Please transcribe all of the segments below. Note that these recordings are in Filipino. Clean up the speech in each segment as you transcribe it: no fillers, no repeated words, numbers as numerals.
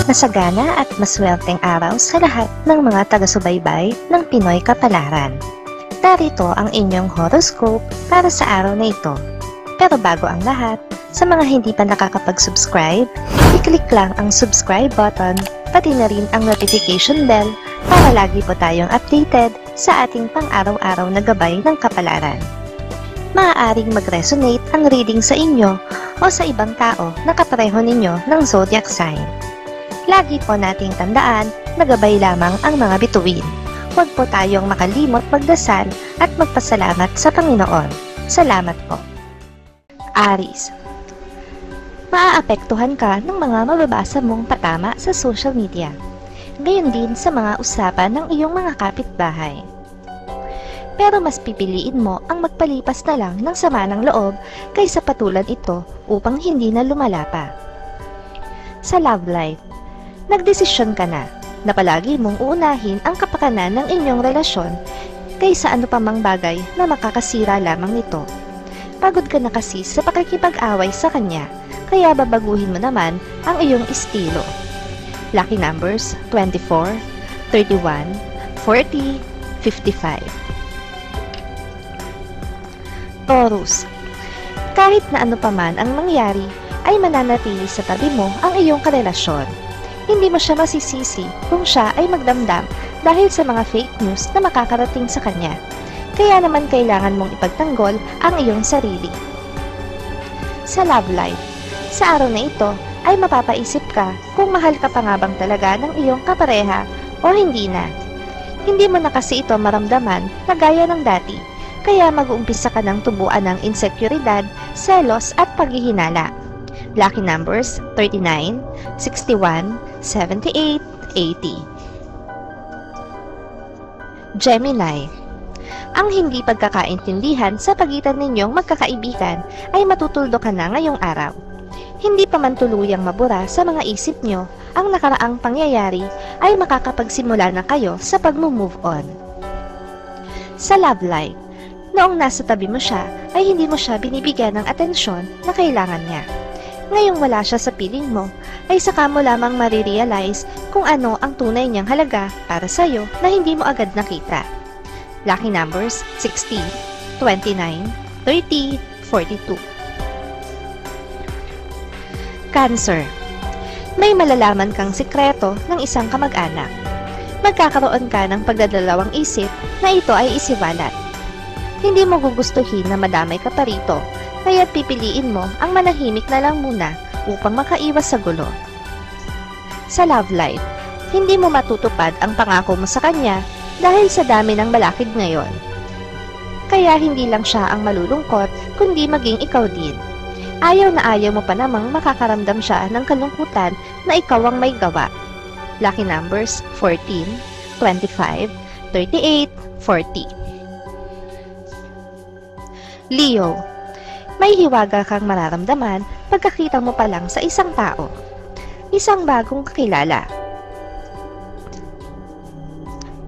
Masagana at maswerteng araw sa lahat ng mga taga-subaybay ng Pinoy Kapalaran. Narito ang inyong horoscope para sa araw na ito. Pero bago ang lahat, sa mga hindi pa nakakapag-subscribe, i-click lang ang subscribe button, pati na rin ang notification bell para lagi po tayong updated sa ating pang-araw-araw na gabay ng kapalaran. Maaaring mag-resonate ang reading sa inyo o sa ibang tao na kapareho ninyo ng zodiac sign. Lagi po nating tandaan na gabay lamang ang mga bituin. Huwag po tayong makalimot magdasal at magpasalamat sa Panginoon. Salamat po. Aries. Maaapektuhan ka ng mga mababasa mong patama sa social media. Gayon din sa mga usapan ng iyong mga kapitbahay. Pero mas pipiliin mo ang magpalipas na lang ng sama ng loob kaysa patulan ito upang hindi na lumala pa. Sa love life, nagdesisyon ka na palagi mong uunahin ang kapakanan ng inyong relasyon kaysa ano pa mang bagay na makakasira lamang nito. Pagod ka na kasi sa pakikipag-away sa kanya, kaya babaguhin mo naman ang iyong estilo. Lucky numbers 24, 31, 40, 55. Taurus. Kahit na ano paman ang mangyari, ay mananatili sa tabi mo ang iyong karelasyon. Hindi mo siya masisisi kung siya ay magdamdam dahil sa mga fake news na makakarating sa kanya. Kaya naman kailangan mong ipagtanggol ang iyong sarili. Sa love life, sa araw na ito ay mapapaisip ka kung mahal ka pa nga bang talaga ng iyong kapareha o hindi na. Hindi mo na kasi ito maramdaman na gaya ng dati. Kaya mag-uumpisa ka ng tubuan ng insekuridad, selos at paghihinala. Lucky numbers 39, 61, 78, 80. Gemini. Ang hindi pagkakaintindihan sa pagitan ninyong magkakaibigan ay matutuldo ka na ngayong araw. Hindi pa man tuluyang mabura sa mga isip nyo, ang nakaraang pangyayari ay makakapagsimula na kayo sa pag-move on. Sa love life, noong nasa tabi mo siya, ay hindi mo siya binibigyan ng atensyon na kailangan niya. Ngayong wala siya sa piling mo, ay saka mo lamang marirealize kung ano ang tunay niyang halaga para sa'yo na hindi mo agad nakita. Lucky numbers 60, 29, 30, 42. Cancer. May malalaman kang sikreto ng isang kamag-anak. Magkakaroon ka ng pagdadalawang isip na ito ay isiwalat. Hindi mo gugustuhin na madamay ka pa rito, kaya't pipiliin mo ang manahimik na lang muna upang makaiwas sa gulo. Sa love life, hindi mo matutupad ang pangako mo sa kanya dahil sa dami ng balakid ngayon. Kaya hindi lang siya ang malulungkot, kundi maging ikaw din. Ayaw na ayaw mo pa namang makakaramdam siya ng kalungkutan na ikaw ang may gawa. Lucky numbers 14, 25, 38, 40. Leo. May hiwaga kang mararamdaman pagkakita mo pa lang sa isang tao. Isang bagong kakilala.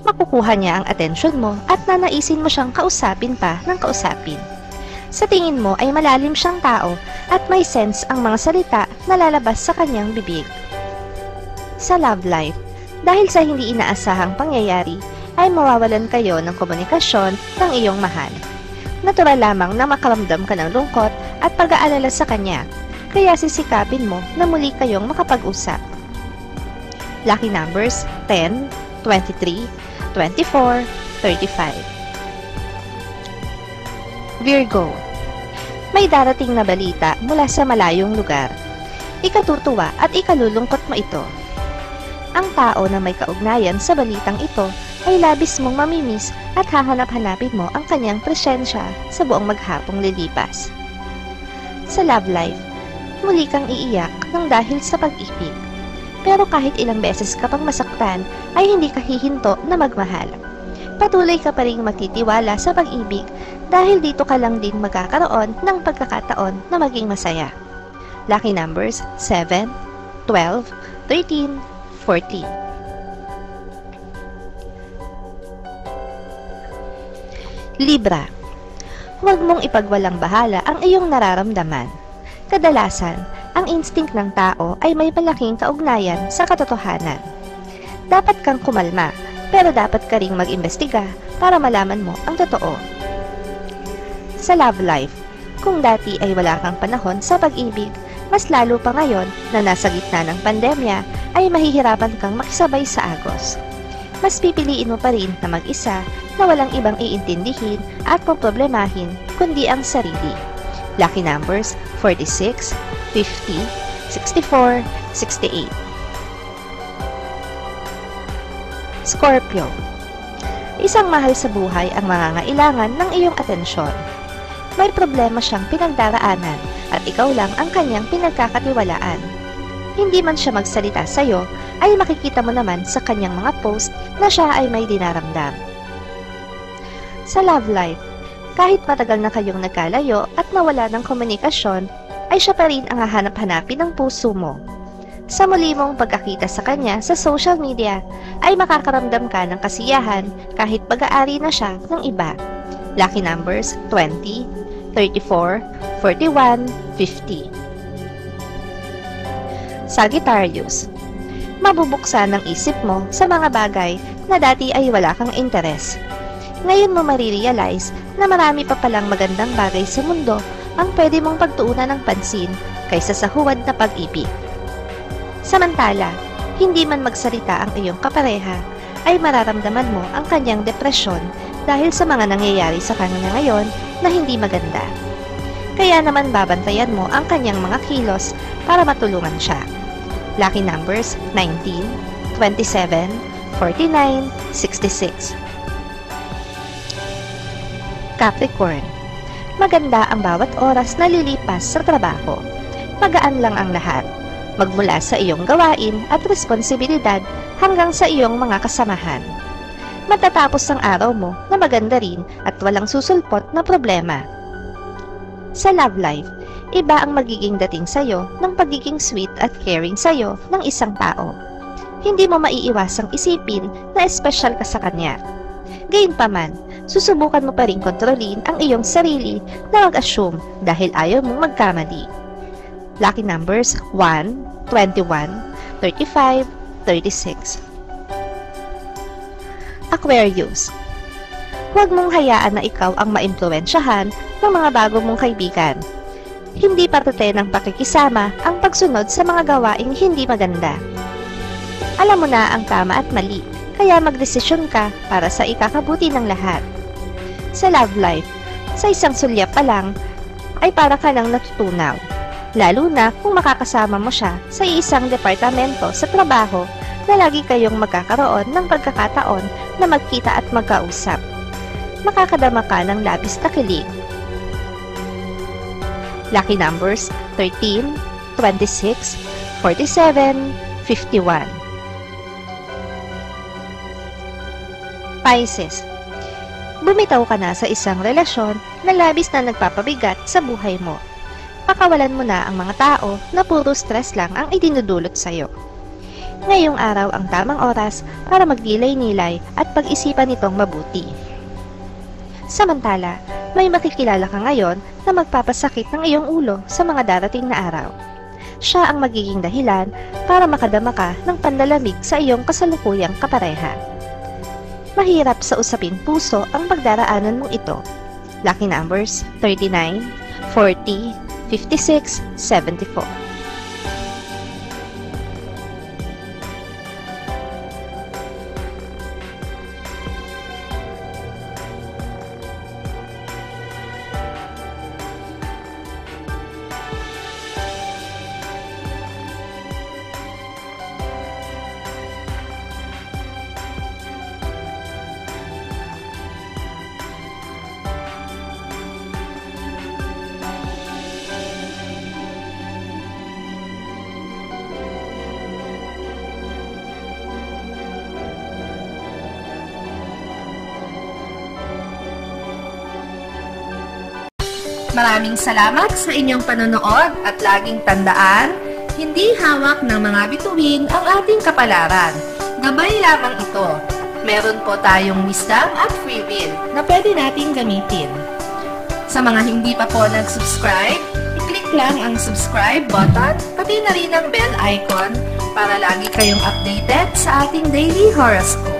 Makukuha niya ang atensyon mo at nanaisin mo siyang kausapin pa ng kausapin. Sa tingin mo ay malalim siyang tao at may sense ang mga salita na lalabas sa kanyang bibig. Sa love life, dahil sa hindi inaasahang pangyayari, ay mawawalan kayo ng komunikasyon ng iyong mahal. Natural lamang na makaramdam ka ng lungkot at pag-aalala sa kanya, kaya sisikapin mo na muli kayong makapag-usap. Lucky numbers 10, 23, 24, 35. Virgo. May darating na balita mula sa malayong lugar. Ikatutuwa at ikalulungkot mo ito. Ang tao na may kaugnayan sa balitang ito ay labis mong mamimiss at hahanap-hanapin mo ang kanyang presensya sa buong maghapong lilipas. Sa love life, muli kang iiyak ng dahil sa pag-ibig. Pero kahit ilang beses ka pang masaktan, ay hindi ka hihinto na magmahal. Patuloy ka pa rin matitiwala sa pag-ibig dahil dito ka lang din magkakaroon ng pagkakataon na maging masaya. Lucky numbers 7, 12, 13, 14. Libra. Huwag mong ipagwalang bahala ang iyong nararamdaman. Kadalasan, ang instinct ng tao ay may malaking kaugnayan sa katotohanan. Dapat kang kumalma, pero dapat ka ring mag-imbestiga para malaman mo ang totoo. Sa love life, kung dati ay wala kang panahon sa pag-ibig, mas lalo pa ngayon na nasa gitna ng pandemya ay mahihirapan kang makisabay sa agos. Mas pipiliin mo pa rin na mag-isa na walang ibang iintindihin at poproblemahin kundi ang sarili. Lucky numbers 46, 50, 64, 68. Scorpio. Isang mahal sa buhay ang mangangailangan ng iyong atensyon. May problema siyang pinagdaraanan at ikaw lang ang kanyang pinagkakatiwalaan. Hindi man siya magsalita sa iyo, ay makikita mo naman sa kanyang mga post na siya ay may dinaramdam. Sa love life, kahit matagal na kayong nagkalayo at nawala ng komunikasyon, ay siya pa rin ang hahanap-hanapin ng puso mo. Sa muli mong pagkakita sa kanya sa social media, ay makakaramdam ka ng kasiyahan kahit pag-aari na siya ng iba. Lucky numbers 20, 34, 41, 50. Sagittarius. Mabubuksan ang isip mo sa mga bagay na dati ay wala kang interes. Ngayon mo marirealize na marami pa palang magandang bagay sa mundo ang pwede mong pagtuunan ng pansin kaysa sa huwad na pag-ibig. Samantala, hindi man magsalita ang iyong kapareha, ay mararamdaman mo ang kanyang depresyon dahil sa mga nangyayari sa kanya ngayon na hindi maganda. Kaya naman babantayan mo ang kanyang mga kilos para matulungan siya. Lucky numbers 19, 27, 49, 66. Capricorn. Maganda ang bawat oras na lilipas sa trabaho. Magaan lang ang lahat. Magmula sa iyong gawain at responsibilidad hanggang sa iyong mga kasamahan. Matatapos ang araw mo na maganda rin at walang susulpot na problema. Sa love life, iba ang magiging dating sa'yo ng pagiging sweet at caring sa'yo ng isang tao. Hindi mo maiiwasang isipin na espesyal ka sa kanya. Gayunpaman, susubukan mo pa rin kontrolin ang iyong sarili na mag-assume dahil ayaw mong magkamali. Lucky numbers 1, 21, 35, 36. Aquarius. Huwag mong hayaan na ikaw ang maimpluwensyahan ng mga bago mong kaibigan. Hindi parte ng pakikisama ang pagsunod sa mga gawaing hindi maganda. Alam mo na ang tama at mali, kaya magdesisyon ka para sa ikakabuti ng lahat. Sa love life, sa isang sulyap pa lang, ay para ka nang natutunaw. Lalo na kung makakasama mo siya sa isang departamento sa trabaho na lagi kayong magkakaroon ng pagkakataon na magkita at magkausap. Makakadama ka ng labis na kilig. Lucky numbers 13, 26, 47, 51. Pisces. Bumitaw ka na sa isang relasyon na labis na nagpapabigat sa buhay mo. Pakawalan mo na ang mga tao na puro stress lang ang idinudulot sa'yo. Ngayong araw ang tamang oras para magnilay-nilay at pag-isipan itong mabuti. Samantala, may makikilala ka ngayon na magpapasakit ng iyong ulo sa mga darating na araw. Siya ang magiging dahilan para makadama ka ng panlalamig sa iyong kasalukuyang kapareha. Mahirap sa usaping puso ang pagdaraanan mong ito. Lucky numbers 39, 40, 56, 74. Maraming salamat sa inyong panonood at laging tandaan, hindi hawak ng mga bituin ang ating kapalaran. Gabay lamang ito. Meron po tayong wisdom at free will na pwede nating gamitin. Sa mga hindi pa po nag-subscribe, i-click i-click lang ang subscribe button, pati na rin ang bell icon para lagi kayong updated sa ating daily horoscope.